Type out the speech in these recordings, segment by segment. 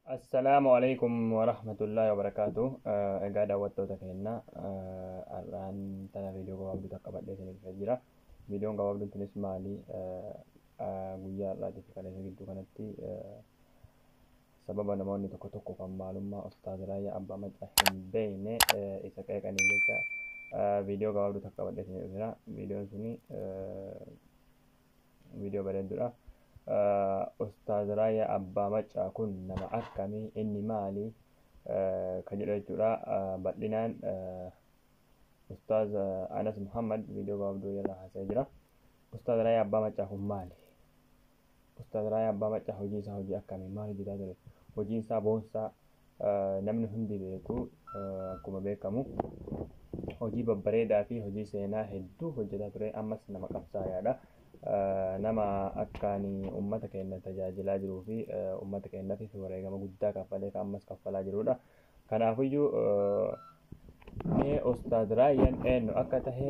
السلام عليكم ورحمة الله وبركاته. قاعد أودو تكينا الآن تنا فيديو قبل تقبل ليس الفجرة فيديو قبل تنسمع لي ويا الله تفكر ليس جدو كانتي سبب أنا ماني تكتوكو كم معلومة أستاذ رايا أبا متأهل بين إذا كان يجيك فيديو قبل تقبل ليس الفجرة فيديو سني فيديو بدر أستاذ رايا أبا متأهل كن نما أكمي إني مالي كجرا جرا بدلنا أستاذ أنس محمد فيديو قبل يلا حسجرا أستاذ رايا أبا متأهل مالي أستاذ رايا أبا متأهل هجين سهوجي أكمي مالي جدا هجين سابونسا نمن هندي بيكو كم بيكمو هجي ببريدا في هجي سينا هدو هجدا تري أمس نما كبسا يادا nama akkaani ummata keenya tajaajilaa jiruu fi ummata keenyaatiif wareegama guddaa kaffalee ammas kaffalaa jirudha. Kanaafiyyuu mee Ustaaz Raayyaan eenyu akka tahe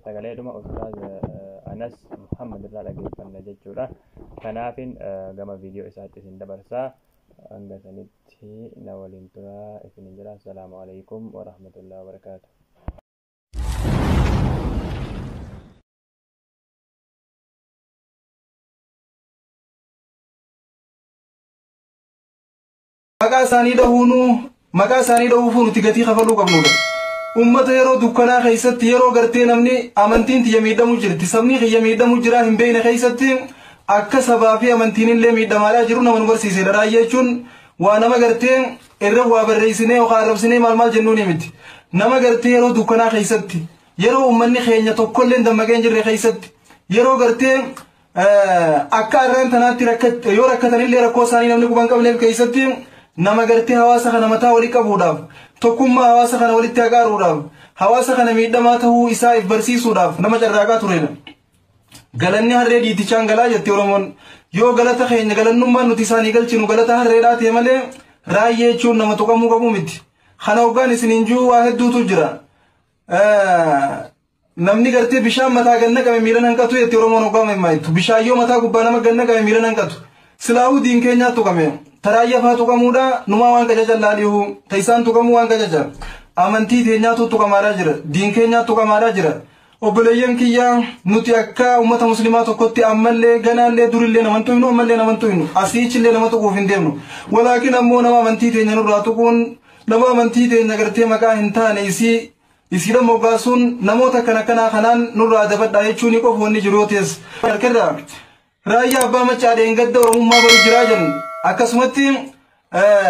sagaleedhuma Ustaaz Anas Muhammad irraa dhageeffanna jechuudha. Kanaafin gama viidiyoo isaatti isin dabarsaa hanga sanitti na waliin turaa isin jira. Assalaamu alaykum wa rahmatullahi wa barakaatuh. Maqaa isaanii dhahuufuu nuti gatii kafaluu qabnudha. Ummata yeroo dukkanaa keessatti yeroo gartee namni amantiin tiyya miidhamu jirti sabni kiyya miidhamu jira hin beekne keessatti akka sabaa fi amantiin illee miidhamaadhaa jiru nama nu barsiisedha. Raayyaa jechuun waa nama gartee irra waa barreessinee yookaan arrabsinee maal jennuuni miti. Nama gartee yeroo dukkanaa keessatti yeroo ummanni keenya tokkollee dammaqee hin jirre keessatti yeroo gartee akka arraan tanaatti yoo rakkatanillee rakkoo isaanii namni quban qabneef keessatti nama gartee hawaasa kana mataa walii qabuudhaaf tokkummaa hawaasa kana walitti haqaaruudhaaf hawaasa kana miidhamaa ta'uu isaa if barsiisuudhaaf nama carraaqaa turedha. Galanni harree diitichaan galaa jetti Oromoon. Yoo galata keenya galannummaan nuti isaanii galchinu galata harreedhaa ta'e malee Raayyee jechuun nama tuqamuu qabu miti. Kana hoggaan isiniin jiru waa hedduutu jira. Namni gartee bishaan mataa ganna qabe miilan hanqatu jetti Oromoon hoggaan himaaytu. Bishaan yoo mataa gubbaa nama ganna qabe miilan hanqatu. Silaahuu diin keenyaa tuqame. Taraayyaa faa tuqamuudha numaa waan qajaja laalihu taisaan tuqamuu waan qajaja amantii teenyaatu tuqamaadhaa jira diin keenyaa tuqamaadhaa jira. Obboleeyyan kiyyaa nuti akka ummata muslimaa tokkotti ammallee ganaallee durillee naman tuynu ammallee naman tuynu asiichillee nama tuquuf hin deemnu. Walaakin ammoo nama amantii teenya nurraa tuquun nama amantii teenya gartee maqaa hin taane isiidha moggaasuun namoota kana kanaan nurraa dabadhaa jechuun qofa wanni jiru yoo ta'es. Raayyaa abbaa machaadheen gadda Oromummaa baru jiraa jennu. Akkasumatti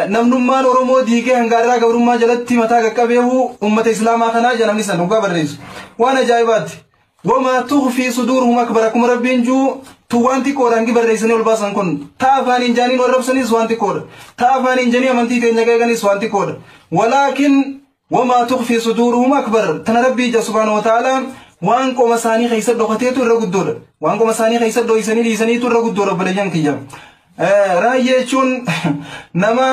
namnummaan Oromoo diigee hangaarraa gabrummaa jalatti mataa qaqqabeehu ummata islaamaa kanaa jedhamni san dhugaa barreessu. Waan ajaa'ibaatti. Wamaa tukhfii suduuruhum akbar akkuma rabbiin juu tu waan xiqqoodhaan barreessanii ol baasan kun ta'a afaaniin jaaniin warrabsanis waan xiqqoodha. Ta'a afaaniin janii amantii keenya qeeqanis waan xiqqoodha. Walaakin wamaa tukhfii suduuruhum akbar tana rabbii ija subhaanahu wa ta'aalaa waan qoma isaanii keessa dhokateetu irra guddoodha. Waan qoma isaanii keessa dho'isanii dhiisaniitu irra guddoodha obboleeyyan kiyya. Raayyee jechuun nama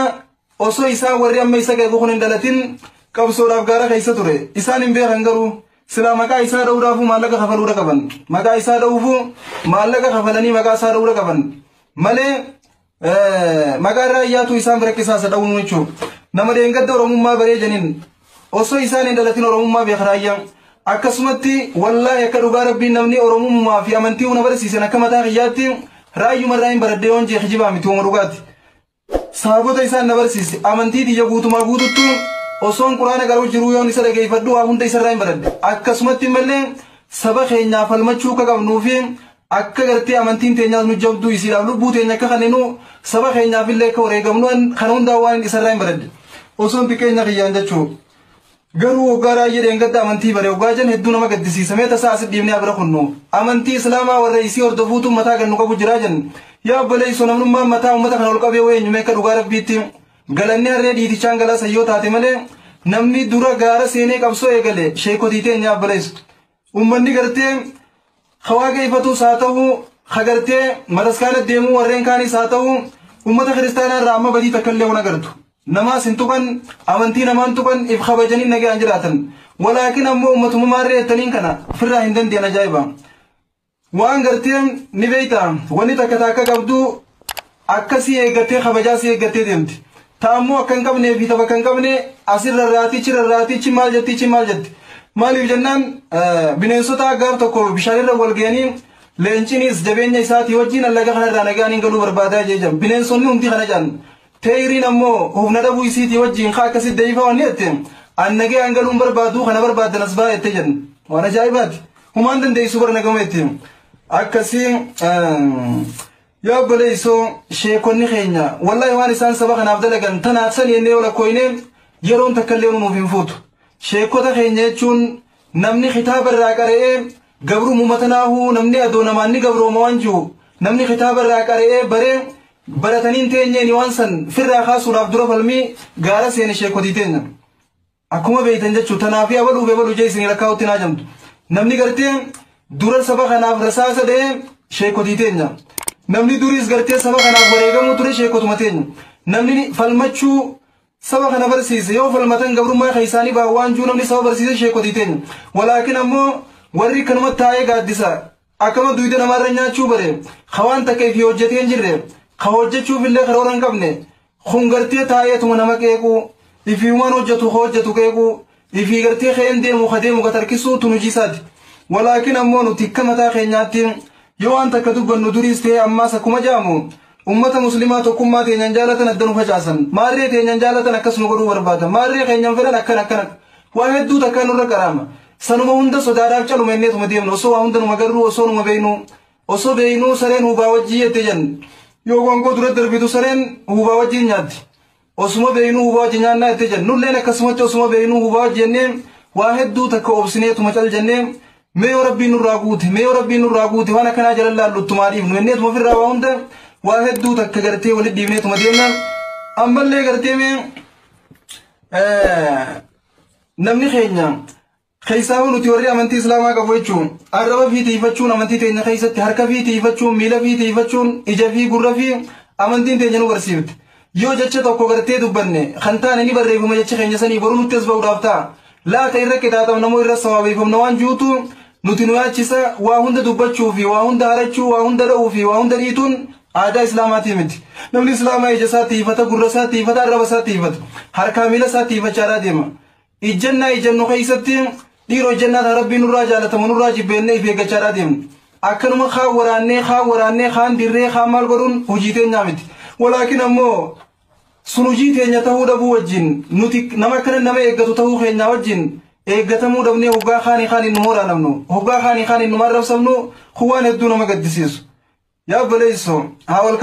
osoo isaan warri amma isa qeequu kun hin dhalatin qabsoodhaaf gaara keessa ture. Isaan hin beekan garuu silaa maqaa isaa dha'uudhaafu maallaqa kafaluudha qaban. Maqaa isaa dha'uufu maallaqa kafalanii maqaa isaa dha'uudha qaban. Malee maqaa raayyaatu isaan birakkisaasa dha'uun jechuudha. Nama deengadda Oromummaa baree janiin osoo isaan hin dhalatin Oromummaa beeka raayyaan. Akkasumatti wallaahi akka dhugaa rabbiin namni Oromummaa fi amantii hunda barsiisan akka mataa kiyyaatti raayyuma irraa hin baradde yoon jee kijibaa miti uuma dhugaati. Saabota isaan na barsiise amantii tiyya guutumaa guututtu osoon quraana garuu jiruu yoon isa dhageeffadhu waa hunda isarraa hin baradde. Akkasumatti malee saba keenyaaf falmachuu akka qabnuu fi akka gartee amantiin teenyaas nu jabduu isiidhaaf lubbuu teenya akka kanninu saba keenyaaf illee akka wareegamnu kan hundaa waan isarraa hin baradde. Osoon xiqqeenya kiyyaan jechuu. Garuu waggaa Raayyee deengadda amantii bare waggaa jan hedduu nama gaddisiisamee tasaa asit dhiibnee abira kunnu amantii islaamaa warra isii hordofuutu mataa gannu qabu jiraa jan yaa obboleessoo namnummaan mataa ummata kana ol qabee weenyume akka dhugaa rabbiitti galanni harree diitichaan galaa sayyoo taate malee namni dura gaara seenee qabsoo eegale sheekotii teenya obboleessu ummanni gartee hawaaqeeffatus haa ta'u hagartee mataskaana deemuu warreen kaanis haa ta'u ummata kiristaanaa irraa amma badii takkallee wana gartu. Nama sintukan amantii namaan tukan if kabajanii nagaan jiraatan. Walaakin ammoo ummatummaa reettaniin kana ofirraa hin dandeenye ajaa'iba. Waan gartee ni beekta wanni takka qabdu akkasii eeggatee kabajaasii eeggatee deemti. Taammoo akka hin qabnee fi tapha kan qabne asirra raatichi maal jetti. Maaliif jennaan bineensota gaaf tokko bishaanirra wal ga'anii leencinis jabeenya isaatii wajjin allaga kanarraa nagaaniin galuu barbaadaa jecha bineensonni hundi kana jaan teeyiriin ammoo humna dhabuu isiitii wajjin kaa akkasitti deebifa wanni jette annagee hangaluun barbaadu kana barbaadan as ba'a jette jedhan waan ajaa'ibaati humaan dandeessu bara nagama jette akkasii yaa obboleessoo sheekonni keenya wallahi waan isaan saba kanaaf dalagan tanaaf san yennee ola koyne yeroon takka illee nuuf hin fuutu sheekota keenya jechuun namni kitaaba irraa qara'ee gabru mumatanaahu namni adoo namaanni gabrooma waan jiru namni kitaaba irraa qara'ee baree barataniin teenyeen waan san firraa kaasuudhaaf dura falmii gaara seene sheekotii teenya akkuma beeytan jechuu tanaaf abaluu jee isin lakkaa'utti naa jamtu namni gartee dura saba kanaaf rasaasa dha'ee sheekotii teenya namni duris gartee saba kanaaf wareegamuu ture sheekotuma teenya namni falmachuu saba kana barsiise yoo falmatan gabrummaa keessaanii baa waan juu namni saba barsiise sheekotii teenya walaakin ammoo warri kanuma taa'ee gaaddisa akkama duyda namarra nyaachuu bare khawaan takka ifi hojjetee hin jirre ka hojjechuuf illee karoora hin qabne kun gartee taa'eetuma nama qeequu ifi waan hojjetu qeequu ifi gartee ka'een deemu ka tarkisuu tunujiisaati walaakin ammoo nuti akka mataa keenyaatti yoo waan takka dubbannu duriis ta'ee ammaas akkuma jaamu ummata muslimaa tokkummaa teenyaan jaalatan adda nu facaasan maarree teenyaan jaalatan akkas nu godhuu barbaadan maarree keenyaan fedhan akkana waa hedduu takka nurra qaraama sanuma hunda sodaadhaaf caluma inneetuma deemnu osoo waa hunda numa garru osoo beeynu sareen hubaa wajjii jette jan yoo gongoo dura darbitu sareen hubaa wajjii nyaatti osuma beeynu hubaa wajjii nyaannaa jette jan nulleen akkasumatti osuma beeynu hubaa wajjii jennee waa hedduu takka obsineetuma cal jennee mee yoo rabbiin nurraa guute waan akkanaa jalan laalluttumaa dhiifnu inneetuma ofirraa waa hunda waa hedduu takka gartee walit dhiifneetuma deemna ammallee gartee mee namni keenya keessaafuu nuti warri amantii islaamaa qabu jechuun arraba fi tiifachuun amantii teenya keessatti harka fi tiifachuun miila fi tiifachuun ija fi gurra fi amantiin teenya nu barsiifte yoo jecha tokko gartee dubbanne kan taane ni barreeffama jecha keenya sanii boruu nutti as ba'uudhaaf ta'a laata irra qixaaxamnamoo irra sawaabeeffamna waan juutu nuti nu yaachisa waa hunda dubbachuu fi waa hunda harachuu waa hunda dha'uu fi waa hunda dhiituun aadaa islaamaatii miti namni islaamaa ija isaa tiifata gurra isaa tiifata arraba isaa tiifata harkaa miila isaa tiifachaadhaa deema ijannu keessatti dhiiroo jannaata rabbii nurraa jaalatamu nurraa jibbeennee if eeggachaadhaa deemnu akkanuma kaan waraannee kaan dirree kaan maal godhuun hojii teenyaa miti walaakin ammoo sun hojii teenya ta'uu dhabuu wajjin nuti nama akkana nama eeggatu ta'uu keenyaa wajjin eeggatamuu dhabnee hoggaa kaanii nu moraanamnu hoggaa kaanii nu marrabsamnu waan hedduu nama gaddisiisu yaa obboleessoo haa wal